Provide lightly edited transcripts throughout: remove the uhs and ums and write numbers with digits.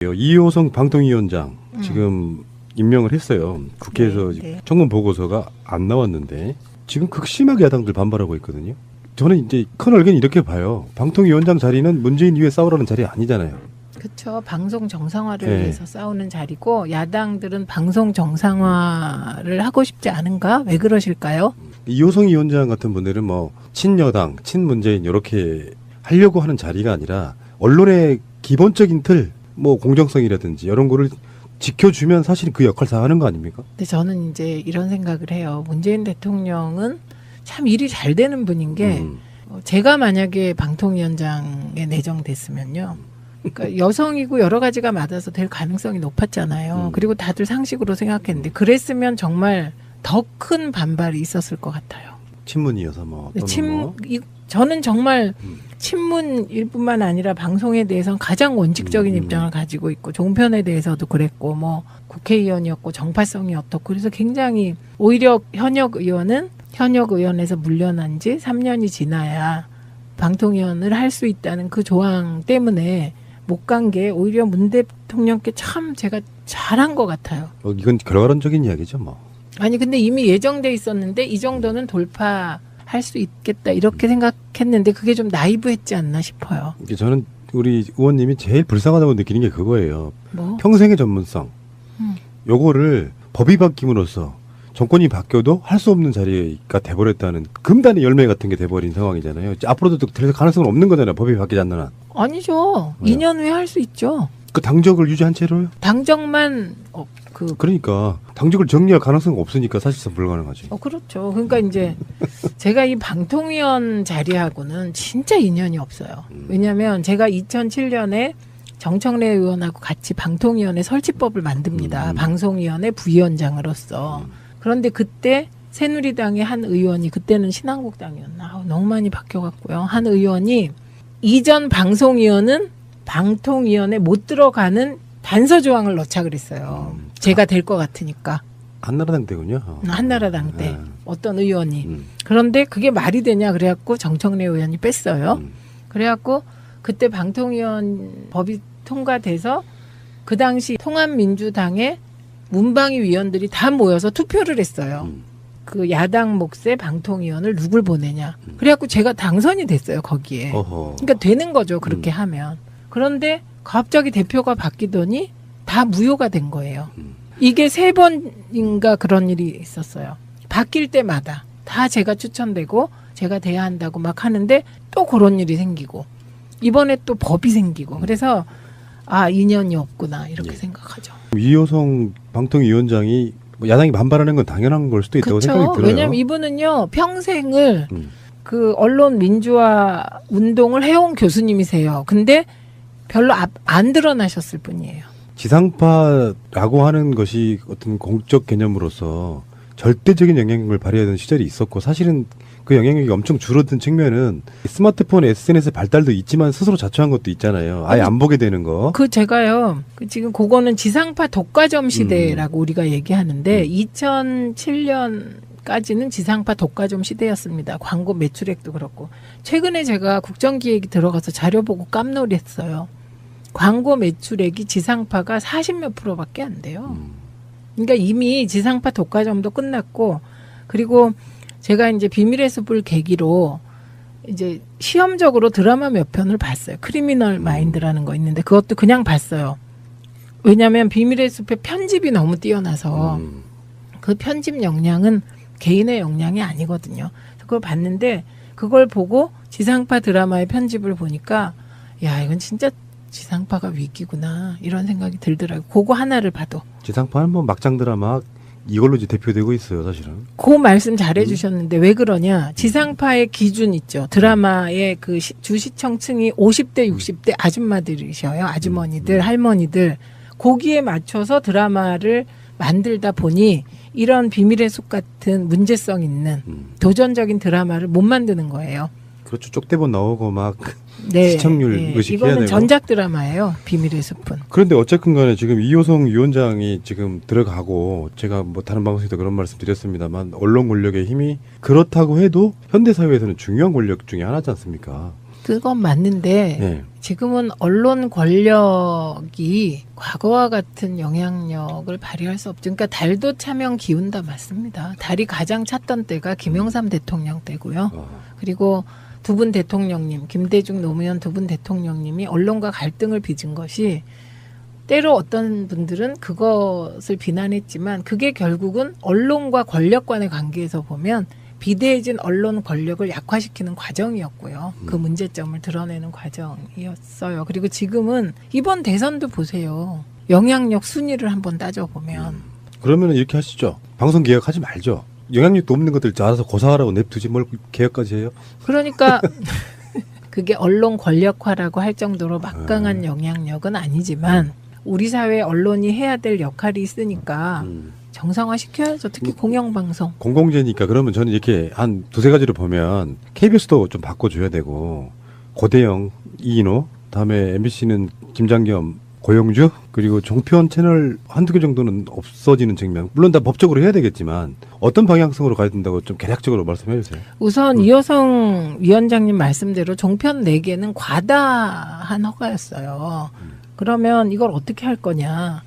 이호성 방통위원장 지금 임명을 했어요. 국회에서 네. 청문 보고서가 안 나왔는데 지금 극심하게 야당들 반발하고 있거든요. 저는 이제 큰 얼견이 이렇게 봐요. 방통위원장 자리는 문재인 위에 싸우라는 자리 아니잖아요. 그렇죠. 방송 정상화를 네. 위해서 싸우는 자리고 야당들은 방송 정상화를 하고 싶지 않은가? 왜 그러실까요? 이호성 위원장 같은 분들은 뭐 친여당, 친문재인 이렇게 하려고 하는 자리가 아니라 언론의 기본적인 틀, 뭐 공정성이라든지 이런 거를 지켜주면 사실 그 역할 다 하는 거 아닙니까? 근데 저는 이제 이런 생각을 해요. 문재인 대통령은 참 일이 잘 되는 분인 게 제가 만약에 방통위원장에 내정됐으면요. 그러니까 여성이고 여러 가지가 맞아서 될 가능성이 높았잖아요. 그리고 다들 상식으로 생각했는데 그랬으면 정말 더 큰 반발이 있었을 것 같아요. 친문이어서 뭐. 또는 저는 정말 친문일 뿐만 아니라 방송에 대해서는 가장 원칙적인 입장을 가지고 있고 종편에 대해서도 그랬고 뭐 국회의원이었고 정파성이 어떻고 그래서 굉장히 오히려 현역 의원에서 물러난 지 3년이 지나야 방통위원을 할 수 있다는 그 조항 때문에 못 간 게 오히려 문 대통령께 참 제가 잘한 것 같아요. 이건 결과론적인 이야기죠 뭐. 아니 근데 이미 예정돼 있었는데 이 정도는 돌파할 수 있겠다 이렇게 생각했는데 그게 좀 나이브했지 않나 싶어요. 저는 우리 의원님이 제일 불쌍하다고 느끼는 게 그거예요. 뭐? 평생의 전문성. 요거를 법이 바뀜으로써 정권이 바뀌어도 할 수 없는 자리가 돼버렸다는 금단의 열매 같은 게 돼버린 상황이잖아요. 앞으로도 될 가능성은 없는 거잖아요. 법이 바뀌지 않는 한. 아니죠. 왜요? 2년 후에 할 수 있죠. 그 당적을 유지한 채로요? 당정만 그러니까 당적을 정리할 가능성이 없으니까 사실상 불가능하지. 그렇죠. 그러니까 이제 제가 이 방통위원 자리하고는 진짜 인연이 없어요. 왜냐하면 제가 2007년에 정청래 의원하고 같이 방통위원회 설치법을 만듭니다. 방송위원회 부위원장으로서. 그런데 그때 새누리당의 한 의원이 그때는 신한국당이었나 너무 많이 바뀌어갔고요. 한 의원이 이전 방송위원은 방통위원회 못 들어가는 단서 조항을 넣자 그랬어요. 제가 될 것 같으니까. 한나라당 때군요. 한나라당 때 어떤 의원이. 그런데 그게 말이 되냐 그래갖고 정청래 의원이 뺐어요. 그래갖고 그때 방통위원 법이 통과돼서 그 당시 통합민주당의 문방위 위원들이 다 모여서 투표를 했어요. 그 야당 몫의 방통위원을 누굴 보내냐. 그래갖고 제가 당선이 됐어요 거기에. 그러니까 되는 거죠 그렇게 하면. 그런데 갑자기 대표가 바뀌더니 다 무효가 된 거예요. 이게 3번인가 그런 일이 있었어요. 바뀔 때마다 다 제가 추천되고 제가 돼야 한다고 막 하는데 또 그런 일이 생기고 이번에 또 법이 생기고 그래서 인연이 없구나 이렇게 생각하죠. 이호성 방통위원장이 야당이 반발하는 건 당연한 걸 수도 있다고 생각이 들어요. 왜냐하면 이분은요 평생을 그 언론 민주화 운동을 해온 교수님이세요. 근데 별로 안 드러나셨을 뿐이에요. 지상파라고 하는 것이 어떤 공적 개념으로서 절대적인 영향력을 발휘하던 시절이 있었고 사실은 그 영향력이 엄청 줄어든 측면은 스마트폰, SNS 발달도 있지만 스스로 자초한 것도 있잖아요. 아예 안 보게 되는 거. 제가요. 지금 그거는 지상파 독과점 시대라고 우리가 얘기하는데 2007년까지는 지상파 독과점 시대였습니다. 광고 매출액도 그렇고. 최근에 제가 국정기획이 들어가서 자료 보고 깜놀했어요. 광고 매출액이 지상파가 40몇 %밖에 안 돼요. 그러니까 이미 지상파 독과점도 끝났고 그리고 제가 이제 비밀의 숲을 계기로 이제 시험적으로 드라마 몇 편을 봤어요. 크리미널 마인드라는 거 있는데 그것도 그냥 봤어요. 왜냐하면 비밀의 숲의 편집이 너무 뛰어나서 그 편집 역량은 개인의 역량이 아니거든요. 그걸 봤는데 그걸 보고 지상파 드라마의 편집을 보니까 야 이건 진짜 지상파가 위기구나 이런 생각이 들더라고요. 그거 하나를 봐도. 지상파는 뭐 막장 드라마 이걸로 이제 대표되고 있어요 사실은. 그 말씀 잘해 주셨는데 왜 그러냐. 지상파의 기준 있죠. 드라마의 그 주 시청층이 50대 60대 아줌마들이셔요. 아주머니들 할머니들. 거기에 맞춰서 드라마를 만들다 보니 이런 비밀의 숲 같은 문제성 있는 도전적인 드라마를 못 만드는 거예요. 그렇죠. 쪽대본 나오고 막 시청률 의식해야 이거는 되고. 전작 드라마예요. 비밀의 숲은. 그런데 어쨌든 간에 지금 이호성 위원장이 지금 들어가고 제가 뭐 다른 방송에서 그런 말씀 드렸습니다만 언론 권력의 힘이 그렇다고 해도 현대사회에서는 중요한 권력 중에 하나지 않습니까? 그건 맞는데 예. 지금은 언론 권력이 과거와 같은 영향력을 발휘할 수 없죠. 그러니까 달도 차면 기운다 맞습니다. 달이 가장 찼던 때가 김영삼 대통령 때고요. 그리고 두 분 대통령님, 김대중 노무현 두 분 대통령님이 언론과 갈등을 빚은 것이 때로 어떤 분들은 그것을 비난했지만 그게 결국은 언론과 권력 간의 관계에서 보면 비대해진 언론 권력을 약화시키는 과정이었고요. 그 문제점을 드러내는 과정이었어요. 그리고 지금은 이번 대선도 보세요. 영향력 순위를 한번 따져보면 그러면 이렇게 하시죠. 방송 개혁하지 말죠. 영향력도 없는 것들 알아서 고사하라고 냅두지 뭘 개혁까지 해요. 그러니까 그게 언론 권력화라고 할 정도로 막강한 영향력은 아니지만 우리 사회 언론이 해야 될 역할이 있으니까 정상화시켜야죠. 특히 공영방송. 공공재니까 그러면 저는 이렇게 한 두세 가지를 보면 KBS도 좀 바꿔줘야 되고 고대영, 이인호, 다음에 MBC는 김장겸, 고영주 그리고 종편 채널 한두 개 정도는 없어지는 측면. 물론 다 법적으로 해야 되겠지만 어떤 방향성으로 가야 된다고 좀 개략적으로 말씀해 주세요. 우선 이호성 위원장님 말씀대로 종편 4개는 과다한 허가였어요. 그러면 이걸 어떻게 할 거냐.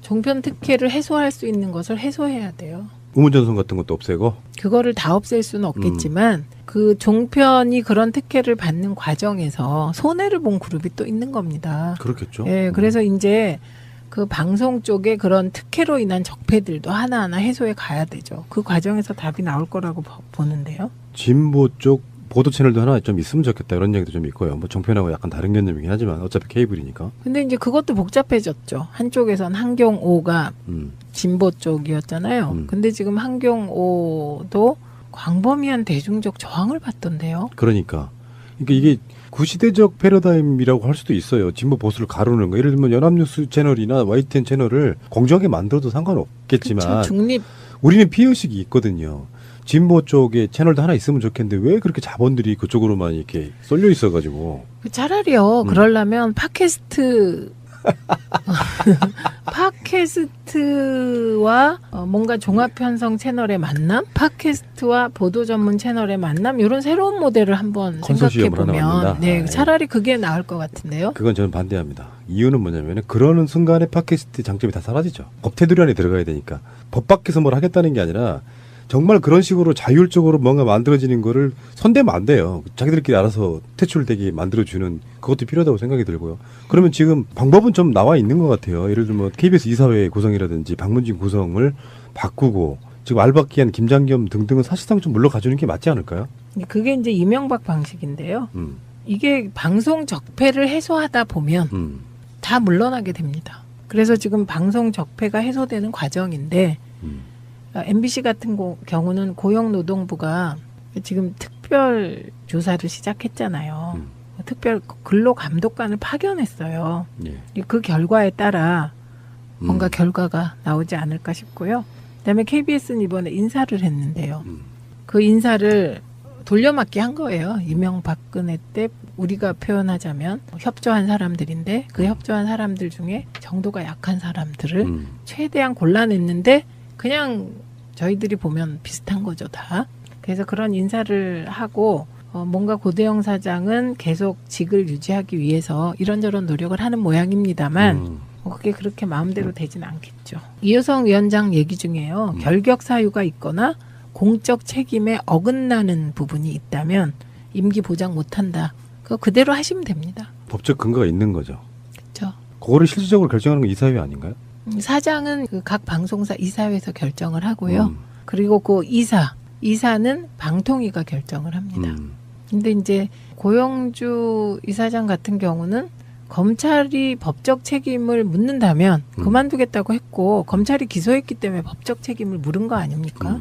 종편 특혜를 해소할 수 있는 것을 해소해야 돼요. 의무전송 같은 것도 없애고. 그거를 다 없앨 수는 없겠지만 그 종편이 그런 특혜를 받는 과정에서 손해를 본 그룹이 또 있는 겁니다. 그렇겠죠. 예, 그래서 이제 그 방송 쪽에 그런 특혜로 인한 적폐들도 하나하나 해소해 가야 되죠. 그 과정에서 답이 나올 거라고 보는데요. 진보 쪽 보도 채널도 하나 좀 있으면 좋겠다 이런 얘기도 좀 있고요. 뭐 종편하고 약간 다른 개념이긴 하지만 어차피 케이블이니까. 근데 이제 그것도 복잡해졌죠. 한쪽에선 한경오가 진보 쪽이었잖아요. 근데 지금 한경오도 광범위한 대중적 저항을 받던데요. 그러니까 이게 구시대적 패러다임이라고 할 수도 있어요. 진보 보수를 가르는 거. 예를 들면 연합뉴스 채널이나 YTN 채널을 공정하게 만들어도 상관없겠지만 그렇죠. 중립. 우리는 피해의식이 있거든요. 진보 쪽에 채널도 하나 있으면 좋겠는데 왜 그렇게 자본들이 그쪽으로만 이렇게 쏠려 있어가지고. 차라리요. 그러려면 팟캐스트와 뭔가 종합편성 채널의 만남, 팟캐스트와 보도 전문 채널의 만남 이런 새로운 모델을 한번 생각해 보면, 네, 차라리 그게 나을 것 같은데요. 그건 저는 반대합니다. 이유는 뭐냐면 그러는 순간에 팟캐스트 장점이 다 사라지죠. 법 테두리 안에 들어가야 되니까 법 밖에서 뭘 하겠다는 게 아니라. 정말 그런 식으로 자율적으로 뭔가 만들어지는 거를 손대면 안 돼요. 자기들끼리 알아서 퇴출되게 만들어주는 그것도 필요하다고 생각이 들고요. 그러면 지금 방법은 좀 나와 있는 것 같아요. 예를 들면 KBS 이사회 구성이라든지 방문진 구성을 바꾸고 지금 알박기한 김장겸 등등은 사실상 좀 물러가주는 게 맞지 않을까요? 그게 이제 이명박 방식인데요. 이게 방송 적폐를 해소하다 보면 다 물러나게 됩니다. 그래서 지금 방송 적폐가 해소되는 과정인데 MBC 같은 경우는 고용노동부가 지금 특별 조사를 시작했잖아요. 특별 근로감독관을 파견했어요. 예. 그 결과에 따라 뭔가 결과가 나오지 않을까 싶고요. 그다음에 KBS는 이번에 인사를 했는데요. 그 인사를 돌려막기 한 거예요. 이명박근혜 때 우리가 표현하자면 협조한 사람들인데 그 협조한 사람들 중에 정도가 약한 사람들을 최대한 골라냈는데 그냥 저희들이 보면 비슷한 거죠, 다. 그래서 그런 인사를 하고 뭔가 고대영 사장은 계속 직을 유지하기 위해서 이런저런 노력을 하는 모양입니다만 그게 그렇게 마음대로 되진 않겠죠. 이호성 위원장 얘기 중에요. 결격 사유가 있거나 공적 책임에 어긋나는 부분이 있다면 임기 보장 못한다. 그거 그대로 하시면 됩니다. 법적 근거가 있는 거죠. 그렇죠. 그거를 실질적으로 결정하는 건 이사회 아닌가요? 사장은 그 각 방송사 이사회에서 결정을 하고요. 그리고 그 이사는 방통위가 결정을 합니다. 근데 이제 고영주 이사장 같은 경우는 검찰이 법적 책임을 묻는다면 그만두겠다고 했고 검찰이 기소했기 때문에 법적 책임을 물은 거 아닙니까?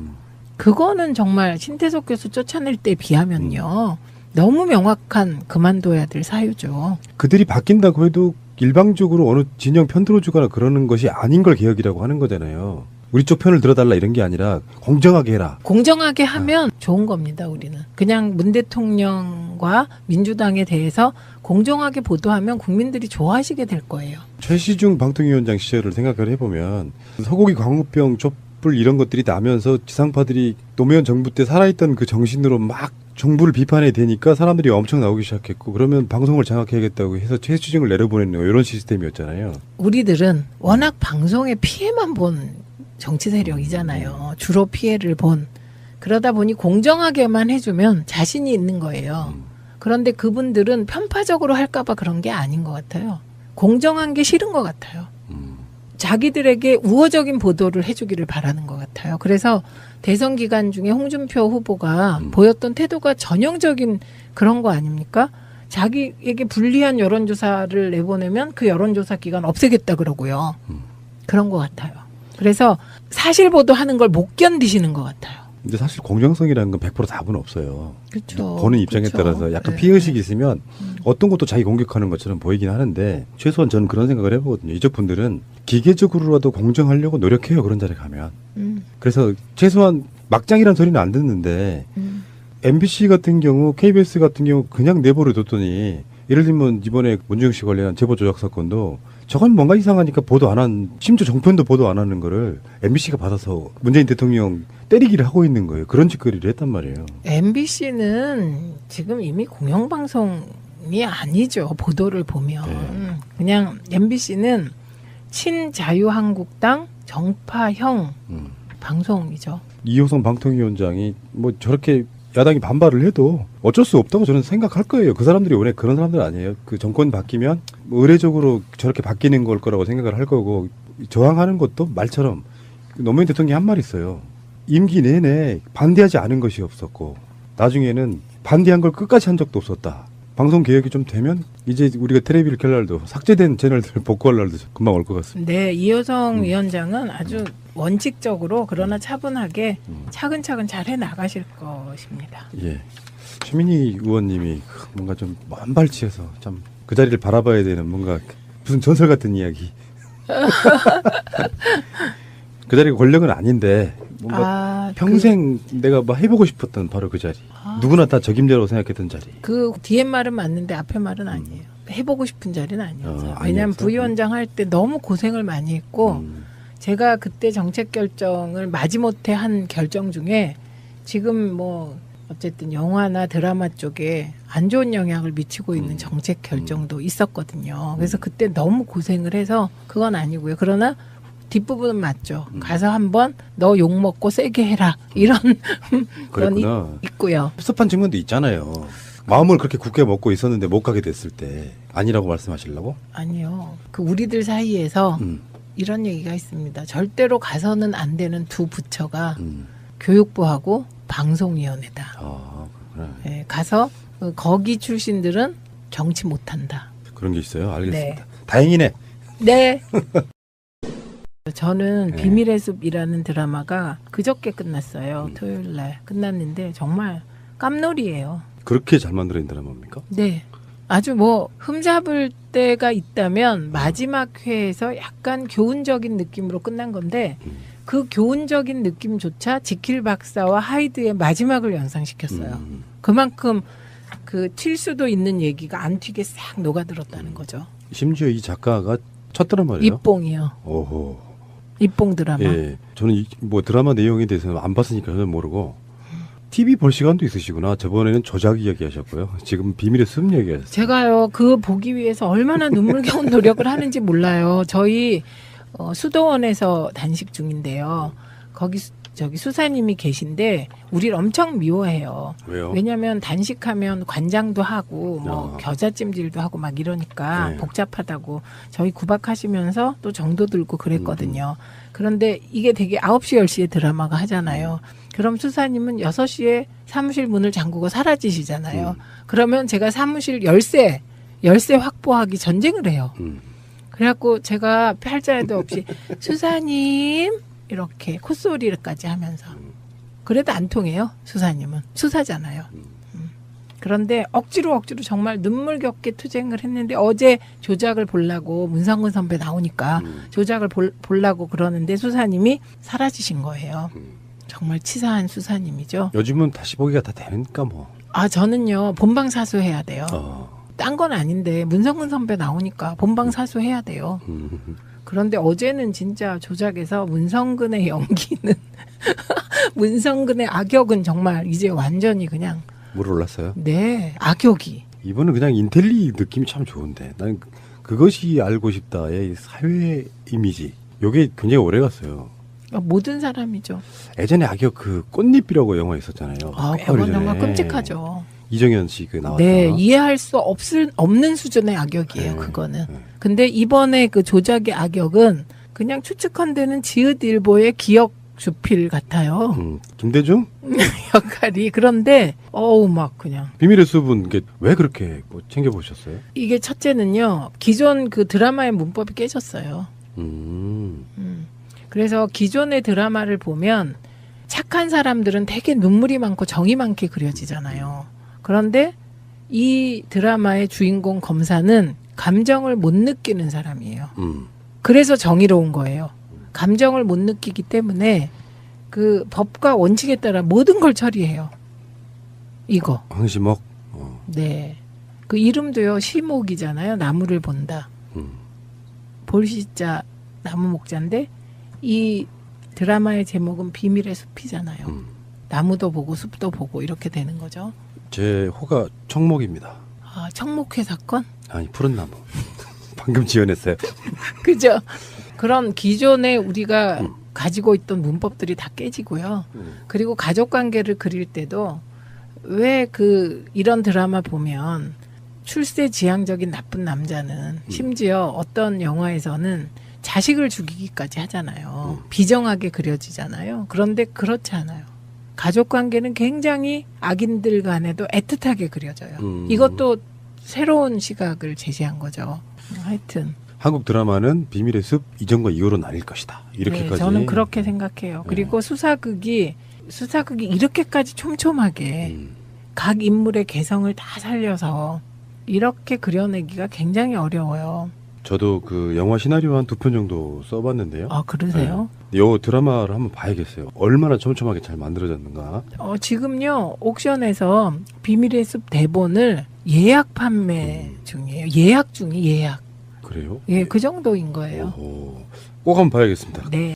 그거는 정말 신태석 교수 쫓아낼 때에 비하면요. 너무 명확한 그만둬야 될 사유죠. 그들이 바뀐다고 해도 일방적으로 어느 진영 편들어주거나 그러는 것이 아닌 걸 개혁이라고 하는 거잖아요. 우리 쪽 편을 들어달라 이런 게 아니라 공정하게 해라. 공정하게 하면 좋은 겁니다. 우리는. 그냥 문 대통령과 민주당에 대해서 공정하게 보도하면 국민들이 좋아하시게 될 거예요. 최시중 방통위원장 시절을 생각을 해보면 소고기 광우병 촛불 이런 것들이 나면서 지상파들이 노무현 정부 때 살아있던 그 정신으로 막 정부를 비판해야 되니까 사람들이 엄청 나오기 시작했고 그러면 방송을 장악해야겠다고 해서 최수정을 내려보내는 이런 시스템이었잖아요. 우리들은 워낙 방송의 피해만 본 정치 세력이잖아요. 주로 피해를 본. 그러다 보니 공정하게만 해주면 자신이 있는 거예요. 그런데 그분들은 편파적으로 할까봐 그런 게 아닌 것 같아요. 공정한 게 싫은 것 같아요. 자기들에게 우호적인 보도를 해주기를 바라는 것 같아요. 그래서 대선 기간 중에 홍준표 후보가 보였던 태도가 전형적인 그런 거 아닙니까? 자기에게 불리한 여론조사를 내보내면 그 여론조사 기간 없애겠다 그러고요. 그런 것 같아요. 그래서 사실 보도하는 걸 못 견디시는 것 같아요. 근데 사실 공정성이라는 건 100% 답은 없어요. 그렇죠. 보는 입장에 그쵸. 따라서 약간 네. 피해의식이 있으면 어떤 것도 자기 공격하는 것처럼 보이긴 하는데 최소한 저는 그런 생각을 해보거든요. 이쪽 분들은 기계적으로라도 공정하려고 노력해요. 그런 자리에 가면. 그래서 최소한 막장이라는 소리는 안 듣는데 MBC 같은 경우 KBS 같은 경우 그냥 내버려 뒀더니 예를 들면 이번에 문주영 씨 관련한 제보 조작 사건도 저건 뭔가 이상하니까 보도 안 한, 심지어 정편도 보도 안 하는 거를 MBC가 받아서 문재인 대통령 때리기를 하고 있는 거예요. 그런 짓거리를 했단 말이에요. MBC는 지금 이미 공영방송이 아니죠. 보도를 보면. 네. 그냥 MBC는 친자유한국당 정파형 방송이죠. 이호성 방통위원장이 뭐 저렇게 야당이 반발을 해도 어쩔 수 없다고 저는 생각할 거예요. 그 사람들이 원래 그런 사람들 아니에요. 그 정권 바뀌면 뭐 의례적으로 저렇게 바뀌는 걸 거라고 생각을 할 거고 저항하는 것도 말처럼 노무현 대통령이 한 말 있어요. 임기 내내 반대하지 않은 것이 없었고 나중에는 반대한 걸 끝까지 한 적도 없었다. 방송 개혁이 좀 되면 이제 우리가 텔레비를 켤 날도 삭제된 채널들을 복구할 날도 금방 올 것 같습니다. 네, 이호성 위원장은 아주 원칙적으로 그러나 차분하게 차근차근 잘 해나가실 것입니다. 예. 최민희 의원님이 뭔가 좀 먼 발치해서 참 그 자리를 바라봐야 되는 뭔가 무슨 전설 같은 이야기. 그 자리가 권력은 아닌데 뭔가 평생 내가 뭐 해보고 싶었던 바로 그 자리. 누구나 다 적임자라고 생각했던 자리. 그 뒤에 말은 맞는데 앞에 말은 아니에요. 해보고 싶은 자리는 아니었어요. 왜냐하면 아니었어요? 부위원장 할 때 너무 고생을 많이 했고 제가 그때 정책 결정을 마지못해 한 결정 중에 지금 뭐 어쨌든 영화나 드라마 쪽에 안 좋은 영향을 미치고 있는 정책 결정도 있었거든요. 그래서 그때 너무 고생을 해서 그건 아니고요. 그러나 뒷부분은 맞죠. 가서 한번 너 욕먹고 세게 해라. 이런 건 그랬구나. 있고요. 섭섭한 측면도 있잖아요. 마음을 그렇게 굳게 먹고 있었는데 못 가게 됐을 때 아니라고 말씀하시려고? 아니요. 그 우리들 사이에서 이런 얘기가 있습니다. 절대로 가서는 안 되는 두 부처가 교육부하고 방송위원회다. 아, 그렇구나. 네, 가서 거기 출신들은 정치 못한다. 그런 게 있어요. 알겠습니다. 네. 다행이네. 네. 저는 네. 비밀의 숲이라는 드라마가 그저께 끝났어요. 토요일 날 끝났는데 정말 깜놀이에요. 그렇게 잘 만들어진 드라마입니까? 네. 아주 뭐 흠잡을 때가 있다면 마지막 회에서 약간 교훈적인 느낌으로 끝난 건데 그 교훈적인 느낌조차 지킬 박사와 하이드의 마지막을 연상시켰어요. 그만큼 그 튈 수도 있는 얘기가 안 튀게 싹 녹아들었다는 거죠. 심지어 이 작가가 첫 드라마래요. 입봉이요. 오호. 입봉 드라마. 예. 저는 뭐 드라마 내용에 대해서는 안 봤으니까 전혀 모르고 TV 볼 시간도 있으시구나. 저번에는 조작 이야기 하셨고요. 지금 비밀의 숲 얘기 하셨어요. 제가요 그 보기 위해서 얼마나 눈물겨운 노력을 하는지 몰라요. 저희 수도원에서 단식 중인데요. 거기 저기 수사님이 계신데 우리를 엄청 미워해요. 왜요? 왜냐하면 단식하면 관장도 하고 뭐 아. 겨자찜질도 하고 막 이러니까 네. 복잡하다고 저희 구박하시면서 또 정도 들고 그랬거든요. 그런데 이게 되게 9시 10시에 드라마가 하잖아요. 그럼 수사님은 6시에 사무실 문을 잠그고 사라지시잖아요. 그러면 제가 사무실 열쇠 확보하기 전쟁을 해요. 그래갖고 제가 팔자에도 없이 수사님 이렇게 콧소리까지 하면서 그래도 안 통해요. 수사님은 수사잖아요. 그런데 억지로 정말 눈물겹게 투쟁을 했는데 어제 조작을 보려고 문성근 선배 나오니까 조작을 보려고 그러는데 수사님이 사라지신 거예요. 정말 치사한 수사님이죠. 요즘은 다시 보기가 다 되니까 뭐. 아 저는요 본방 사수해야 돼요. 어. 딴 건 아닌데 문성근 선배 나오니까 본방 사수해야 돼요. 그런데 어제는 진짜 조작에서 문성근의 연기는 문성근의 악역은 정말 이제 완전히 그냥 물 올랐어요. 네, 악역이. 이번은 그냥 인텔리 느낌이 참 좋은데 난 그것이 알고 싶다의 사회 이미지 요게 굉장히 오래 갔어요. 모든 사람이죠. 예전에 악역 그 꽃잎이라고 영화 있었잖아요. 아, 꽤 그건 오래전에. 정말 끔찍하죠. 이정현 씨 그 나왔던. 네, 이해할 수 없는 수준의 악역이에요, 네, 그거는. 네. 근데 이번에 그 조작의 악역은 그냥 추측컨대는 지읒일보의 기억 주필 같아요. 김대중 역할이. 그런데 막 그냥 비밀의 숲은 왜 그렇게 뭐 챙겨보셨어요? 이게 첫째는요, 기존 그 드라마의 문법이 깨졌어요. 그래서 기존의 드라마를 보면 착한 사람들은 되게 눈물이 많고 정이 많게 그려지잖아요. 그런데 이 드라마의 주인공 검사는 감정을 못 느끼는 사람이에요. 그래서 정의로운 거예요. 감정을 못 느끼기 때문에 그 법과 원칙에 따라 모든 걸 처리해요. 이거. 황시목. 네. 그 이름도요, 시목이잖아요. 나무를 본다. 볼시자 나무 목자인데 이 드라마의 제목은 비밀의 숲이잖아요. 나무도 보고 숲도 보고 이렇게 되는 거죠. 제 호가 청목입니다. 아, 청목회 사건? 아니 푸른 나무. 방금 지어냈어요. 그죠? 그런 기존에 우리가 가지고 있던 문법들이 다 깨지고요. 그리고 가족 관계를 그릴 때도 왜 이런 드라마 보면 출세지향적인 나쁜 남자는 심지어 어떤 영화에서는 자식을 죽이기까지 하잖아요. 비정하게 그려지잖아요. 그런데 그렇지 않아요. 가족 관계는 굉장히 악인들 간에도 애틋하게 그려져요. 이것도 새로운 시각을 제시한 거죠. 하여튼 한국 드라마는 비밀의 숲 이전과 이후로 나뉠 것이다. 이렇게까지. 네, 저는 그렇게 생각해요. 네. 그리고 수사극이 이렇게까지 촘촘하게 각 인물의 개성을 다 살려서 이렇게 그려내기가 굉장히 어려워요. 저도 그 영화 시나리오 한 2편 정도 써봤는데요. 아, 그러세요? 네. 요 드라마를 한번 봐야겠어요. 얼마나 촘촘하게 잘 만들어졌는가. 지금요, 옥션에서 비밀의 숲 대본을 예약 판매 중이에요. 예약 중이 예약. 그래요? 예, 그 정도인 거예요. 오호. 꼭 한번 봐야겠습니다. 네.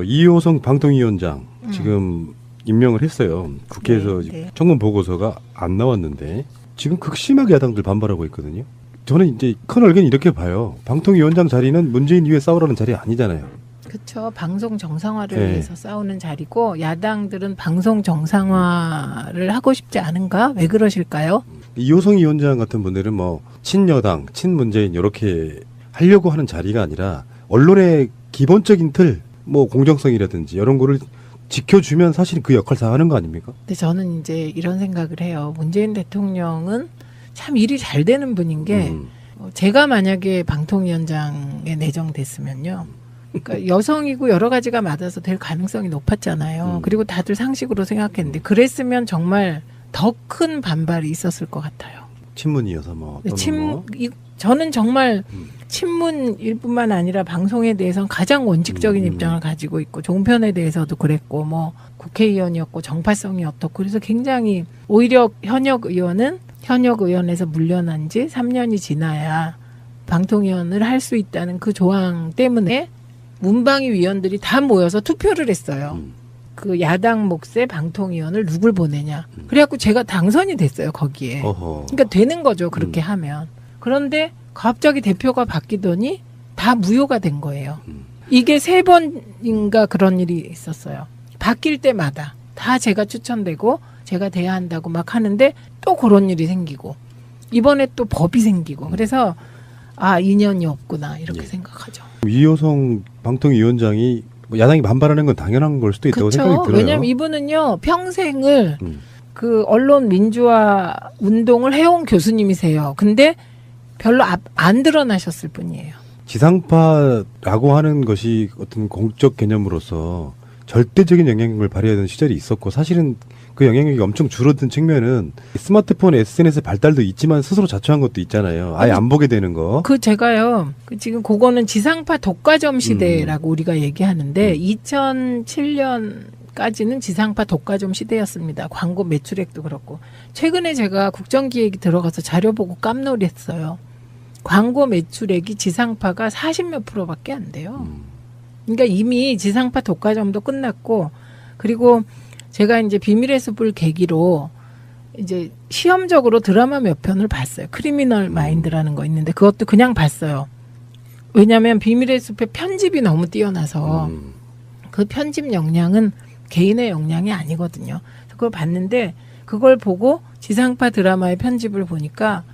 이호성 방통위원장 지금 임명을 했어요. 국회에서 네, 네. 청문 보고서가 안 나왔는데 지금 극심하게 야당들 반발하고 있거든요. 저는 이제 큰 얼개는 이렇게 봐요. 방통위원장 자리는 문재인 위에 싸우라는 자리 아니잖아요. 그렇죠. 방송 정상화를 네. 위해서 싸우는 자리고 야당들은 방송 정상화를 하고 싶지 않은가? 왜 그러실까요? 이호성 위원장 같은 분들은 뭐 친여당, 친문재인 이렇게 하려고 하는 자리가 아니라 언론의 기본적인 틀, 뭐 공정성이라든지 이런 거를 지켜주면 사실 그 역할 다 하는 거 아닙니까? 근데 저는 이제 이런 생각을 해요. 문재인 대통령은 참 일이 잘 되는 분인 게 제가 만약에 방통위원장에 내정됐으면요. 그러니까 여성이고 여러 가지가 맞아서 될 가능성이 높았잖아요. 그리고 다들 상식으로 생각했는데 그랬으면 정말 더 큰 반발이 있었을 것 같아요. 친문이어서 뭐 또는 뭐. 저는 정말 친문일 뿐만 아니라 방송에 대해서는 가장 원칙적인 입장을 가지고 있고 종편에 대해서도 그랬고 뭐 국회의원이었고 정파성이 어떻고 그래서 굉장히 오히려 현역 의원에서 물러난 지 3년이 지나야 방통위원을 할 수 있다는 그 조항 때문에 문방위 위원들이 다 모여서 투표를 했어요. 그 야당 몫의 방통위원을 누굴 보내냐. 그래갖고 제가 당선이 됐어요, 거기에. 어허. 그러니까 되는 거죠, 그렇게 하면. 그런데 갑자기 대표가 바뀌더니 다 무효가 된 거예요. 이게 3번인가 그런 일이 있었어요. 바뀔 때마다 다 제가 추천되고 제가 돼야 한다고 막 하는데 또 그런 일이 생기고 이번에 또 법이 생기고 그래서 인연이 없구나 이렇게 예. 생각하죠. 이호성 방통위원장이 뭐 야당이 반발하는 건 당연한 걸 수도 있다고 생각이 그렇죠. 들어요. 왜냐하면 이분은요 평생을 음. 그 언론 민주화 운동을 해온 교수님이세요. 근데 별로 안 드러나셨을 뿐이에요. 지상파라고 하는 것이 어떤 공적 개념으로서 절대적인 영향력을 발휘하던 시절이 있었고 사실은 그 영향력이 엄청 줄어든 측면은 스마트폰 SNS 발달도 있지만 스스로 자초한 것도 있잖아요. 아예 안 보게 되는 거. 제가요. 지금 그거는 지상파 독과점 시대라고 우리가 얘기하는데 2007년까지는 지상파 독과점 시대였습니다. 광고 매출액도 그렇고. 최근에 제가 국정기획이 들어가서 자료 보고 깜놀했어요. 광고 매출액이 지상파가 40몇 프로밖에 안 돼요. 그러니까 이미 지상파 독과점도 끝났고, 그리고 제가 이제 비밀의 숲을 계기로 이제 시험적으로 드라마 몇 편을 봤어요. 크리미널 마인드라는 거 있는데 그것도 그냥 봤어요. 왜냐하면 비밀의 숲의 편집이 너무 뛰어나서 그 편집 역량은 개인의 역량이 아니거든요. 그걸 봤는데 그걸 보고 지상파 드라마의 편집을 보니까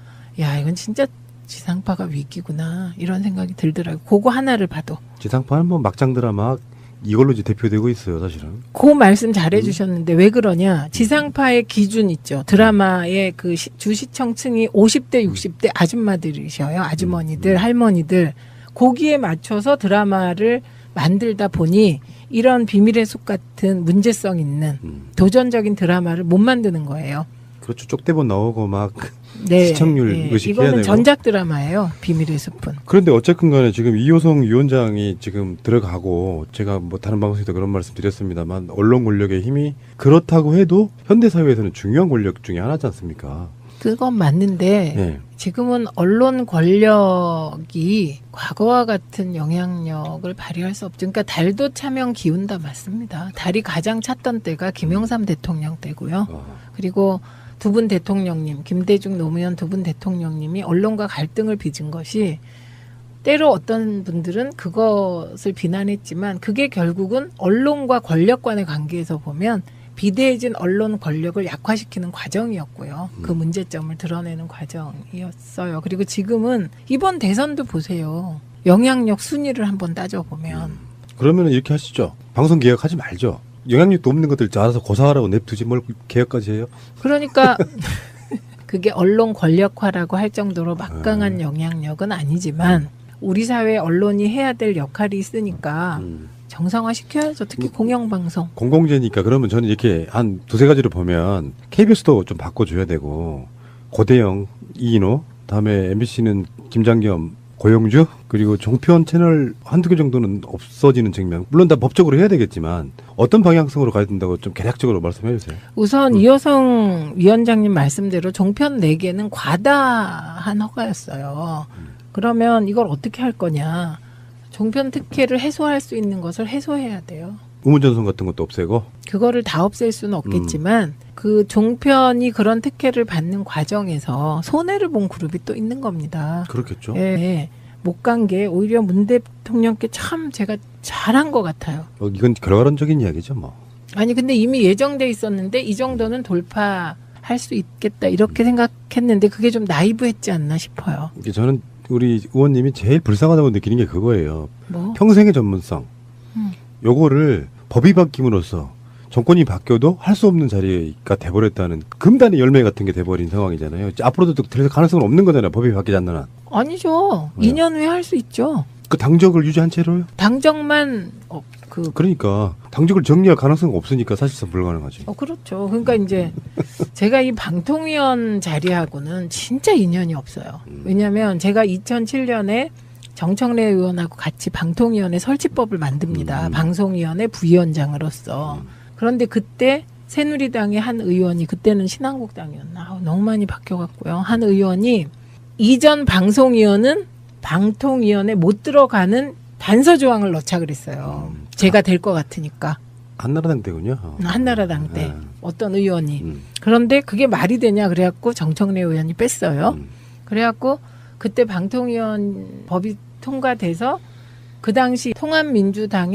야, 이건 진짜 지상파가 위기구나 이런 생각이 들더라고요. 그거 하나를 봐도. 지상파는 뭐 막장 드라마 이걸로 이제 대표되고 있어요, 사실은. 그 말씀 잘 해주셨는데 왜 그러냐. 지상파의 기준 있죠. 드라마의 그 주시청층이 50대, 60대 아줌마들이셔요. 아주머니들, 할머니들. 거기에 맞춰서 드라마를 만들다 보니 이런 비밀의 숲 같은 문제성 있는 도전적인 드라마를 못 만드는 거예요. 그렇죠. 쪽대본 나오고 막 네, 시청률 네. 의식해야 이거는 되고. 전작 드라마예요. 비밀의 숲은. 그런데 어쨌든 간에 지금 이호성 위원장이 지금 들어가고 제가 뭐 다른 방송에서 그런 말씀 드렸습니다만 언론 권력의 힘이 그렇다고 해도 현대사회에서는 중요한 권력 중에 하나지 않습니까? 그건 맞는데 네. 지금은 언론 권력이 과거와 같은 영향력을 발휘할 수 없죠. 그러니까 달도 차명 기운다 맞습니다. 달이 가장 찼던 때가 김영삼 대통령 때고요. 그리고 두 분 대통령님, 김대중 노무현 두 분 대통령님이 언론과 갈등을 빚은 것이 때로 어떤 분들은 그것을 비난했지만 그게 결국은 언론과 권력 간의 관계에서 보면 비대해진 언론 권력을 약화시키는 과정이었고요. 그 문제점을 드러내는 과정이었어요. 그리고 지금은 이번 대선도 보세요. 영향력 순위를 한번 따져보면. 그러면 이렇게 하시죠. 방송 개혁하지 말죠. 영향력도 없는 것들 알아서 고사하라고 냅두지 뭘 개혁까지 해요. 그러니까 그게 언론 권력화라고 할 정도로 막강한 영향력은 아니지만 우리 사회 언론이 해야 될 역할이 있으니까 정상화 시켜야죠. 특히 공영방송. 공공재니까 그러면 저는 이렇게 한 두세 가지로 보면 KBS도 좀 바꿔줘야 되고 고대영, 이인호, 다음에 MBC는 김장겸, 고영주 그리고 종편 채널 한두 개 정도는 없어지는 측면. 물론 다 법적으로 해야 되겠지만 어떤 방향성으로 가야 된다고 좀 개략적으로 말씀해 주세요. 우선 이호성 위원장님 말씀대로 종편 4개는 과다한 허가였어요. 그러면 이걸 어떻게 할 거냐. 종편 특혜를 해소할 수 있는 것을 해소해야 돼요. 의무전선 같은 것도 없애고. 그거를 다 없앨 수는 없겠지만 그 종편이 그런 특혜를 받는 과정에서 손해를 본 그룹이 또 있는 겁니다. 그렇겠죠. 예, 못 간 게 오히려 문 대통령께 참 제가 잘한 것 같아요. 이건 결과론적인 이야기죠, 뭐. 아니 근데 이미 예정돼 있었는데 이 정도는 돌파할 수 있겠다 이렇게 생각했는데 그게 좀 나이브했지 않나 싶어요. 이게 저는 우리 의원님이 제일 불쌍하다고 느끼는 게 그거예요. 뭐? 평생의 전문성. 요거를 법이 바뀜으로써 정권이 바뀌어도 할 수 없는 자리가 돼버렸다는 금단의 열매 같은 게 돼버린 상황이잖아요. 앞으로도 될 가능성은 없는 거잖아요. 법이 바뀌지 않는 한. 아니죠. 왜요? 2년 후에 할 수 있죠. 그 당적을 유지한 채로요? 당정만 그러니까 당적을 정리할 가능성은 없으니까 사실상 불가능하지. 그렇죠. 그러니까 이제 제가 이 방통위원 자리하고는 진짜 인연이 없어요. 왜냐하면 제가 2007년에 정청래 의원하고 같이 방통위원회 설치법을 만듭니다. 방송위원회 부위원장으로서. 그런데 그때 새누리당의 한 의원이 그때는 신한국당이었나 너무 많이 바뀌어갔고요. 한 의원이 이전 방송위원은 방통위원회 못 들어가는 단서 조항을 넣자 그랬어요. 제가 될 것 같으니까. 한나라당 때군요. 한나라당 때 어떤 의원이. 그런데 그게 말이 되냐 그래갖고 정청래 의원이 뺐어요. 그래갖고 그때 방통위원 법이 통과돼서 그 당시 통합민주당이